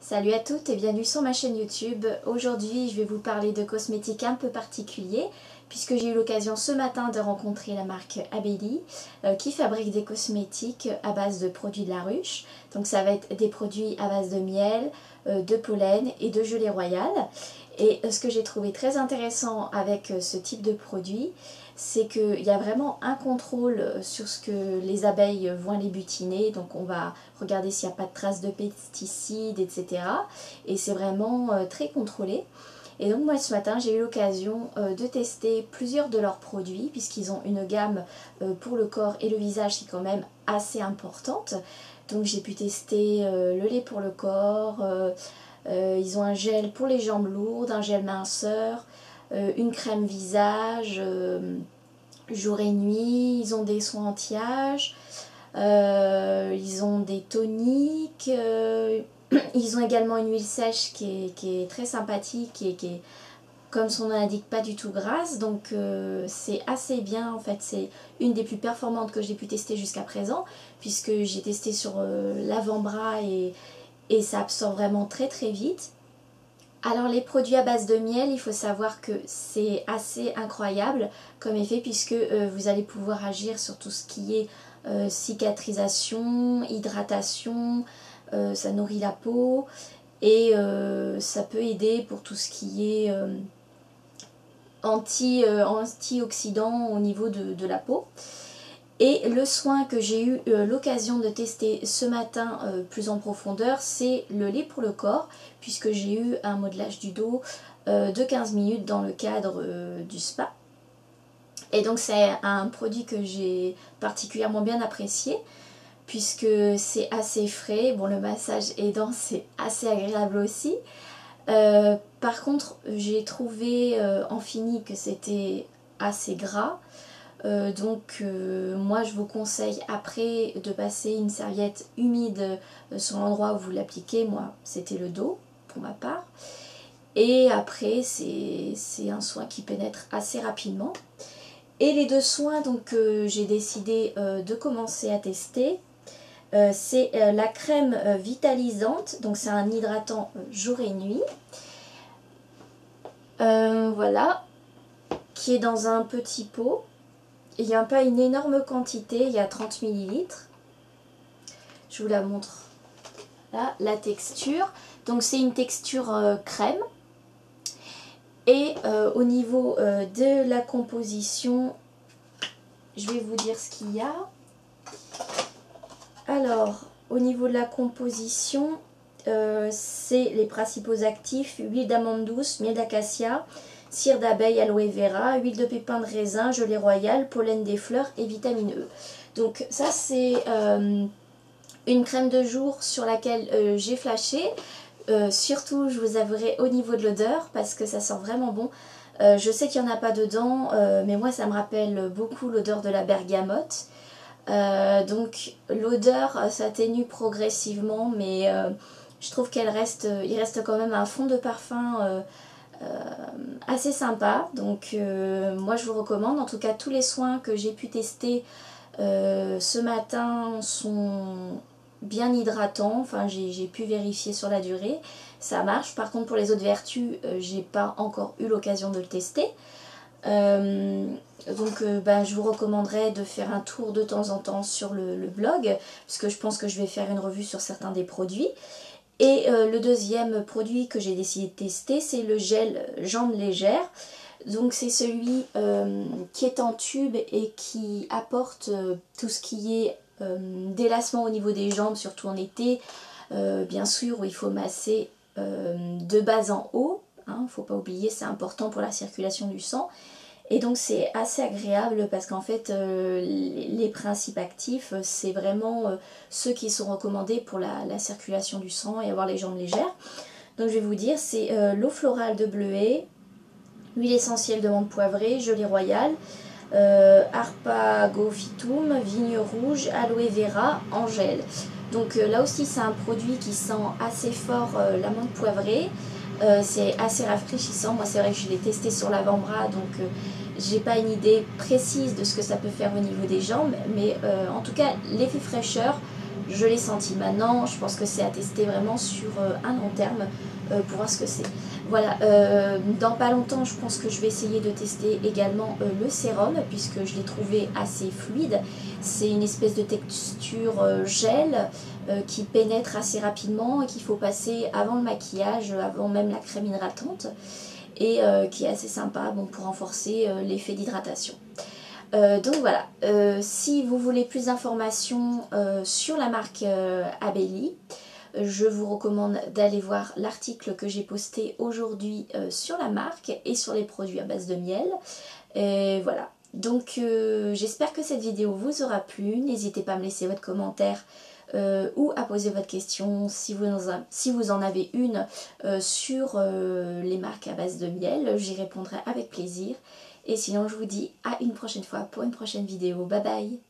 Salut à toutes et bienvenue sur ma chaîne YouTube. Aujourd'hui, je vais vous parler de cosmétiques un peu particuliers puisque j'ai eu l'occasion ce matin de rencontrer la marque Abelli qui fabrique des cosmétiques à base de produits de la ruche. Donc ça va être des produits à base de miel, de pollen et de gelée royale. Et ce que j'ai trouvé très intéressant avec ce type de produit, c'est qu'il y a vraiment un contrôle sur ce que les abeilles vont aller butiner. Donc on va regarder s'il n'y a pas de traces de pesticides, etc. Et c'est vraiment très contrôlé. Et donc moi ce matin j'ai eu l'occasion de tester plusieurs de leurs produits puisqu'ils ont une gamme pour le corps et le visage qui est quand même assez importante. Donc j'ai pu tester le lait pour le corps, ils ont un gel pour les jambes lourdes, un gel minceur, une crème visage jour et nuit, ils ont des soins anti-âge, ils ont des toniques, ils ont également une huile sèche qui est très sympathique et qui est, comme son nom l'indique, pas du tout grasse, donc c'est assez bien. En fait c'est une des plus performantes que j'ai pu tester jusqu'à présent puisque j'ai testé sur l'avant-bras et ça absorbe vraiment très très vite. Alors les produits à base de miel, il faut savoir que c'est assez incroyable comme effet puisque vous allez pouvoir agir sur tout ce qui est cicatrisation, hydratation, ça nourrit la peau et ça peut aider pour tout ce qui est antioxydant au niveau de la peau. Et le soin que j'ai eu l'occasion de tester ce matin plus en profondeur, c'est le lait pour le corps, puisque j'ai eu un modelage du dos de 15 minutes dans le cadre du spa. Et donc c'est un produit que j'ai particulièrement bien apprécié, puisque c'est assez frais. Bon, le massage aidant, c'est assez agréable aussi. Par contre, j'ai trouvé en fini que c'était assez gras. Moi je vous conseille après de passer une serviette humide sur l'endroit où vous l'appliquez. Moi c'était le dos pour ma part, et après c'est un soin qui pénètre assez rapidement. Et les deux soins donc que j'ai décidé de commencer à tester, c'est la crème vitalisante, donc c'est un hydratant jour et nuit, voilà, qui est dans un petit pot. Il n'y a pas une énorme quantité, il y a 30 ml. Je vous la montre là, la texture. Donc c'est une texture crème. Et au niveau de la composition, je vais vous dire ce qu'il y a. Alors, au niveau de la composition, c'est les principaux actifs: huile d'amande douce, miel d'acacia, cire d'abeille, aloe vera, huile de pépin de raisin, gelée royale, pollen des fleurs et vitamine E. Donc ça c'est une crème de jour sur laquelle j'ai flashé. Surtout, je vous avouerai, au niveau de l'odeur, parce que ça sent vraiment bon. Je sais qu'il n'y en a pas dedans, mais moi ça me rappelle beaucoup l'odeur de la bergamote. Donc l'odeur s'atténue progressivement, mais je trouve qu'il reste quand même un fond de parfum assez sympa. Donc moi je vous recommande. En tout cas, tous les soins que j'ai pu tester ce matin sont bien hydratants. Enfin j'ai pu vérifier sur la durée, ça marche. Par contre pour les autres vertus, j'ai pas encore eu l'occasion de le tester. Je vous recommanderais de faire un tour de temps en temps sur le blog, puisque je pense que je vais faire une revue sur certains des produits. Et le deuxième produit que j'ai décidé de tester, c'est le gel jambes légères. Donc c'est celui qui est en tube et qui apporte tout ce qui est délassement au niveau des jambes, surtout en été, bien sûr, où il faut masser de bas en haut. Il ne faut pas oublier, c'est important pour la circulation du sang. Et donc c'est assez agréable parce qu'en fait les principes actifs, c'est vraiment ceux qui sont recommandés pour la circulation du sang et avoir les jambes légères. Donc je vais vous dire, c'est l'eau florale de bleuet, huile essentielle de menthe poivrée, gelée royale, arpagophytum, vigne rouge, aloe vera en gel. Donc là aussi c'est un produit qui sent assez fort la menthe poivrée. C'est assez rafraîchissant. Moi c'est vrai que je l'ai testé sur l'avant-bras, donc j'ai pas une idée précise de ce que ça peut faire au niveau des jambes, mais en tout cas l'effet fraîcheur je l'ai senti. Maintenant, je pense que c'est à tester vraiment sur un long terme pour voir ce que c'est. Voilà, dans pas longtemps, je pense que je vais essayer de tester également le sérum, puisque je l'ai trouvé assez fluide. C'est une espèce de texture gel qui pénètre assez rapidement et qu'il faut passer avant le maquillage, avant même la crème hydratante, et qui est assez sympa, bon, pour renforcer l'effet d'hydratation. Donc voilà, si vous voulez plus d'informations sur la marque Abelli, je vous recommande d'aller voir l'article que j'ai posté aujourd'hui sur la marque et sur les produits à base de miel. Et voilà, donc j'espère que cette vidéo vous aura plu. N'hésitez pas à me laisser votre commentaire ou à poser votre question si vous en avez une sur les marques à base de miel. J'y répondrai avec plaisir. Et sinon, je vous dis à une prochaine fois pour une prochaine vidéo. Bye bye!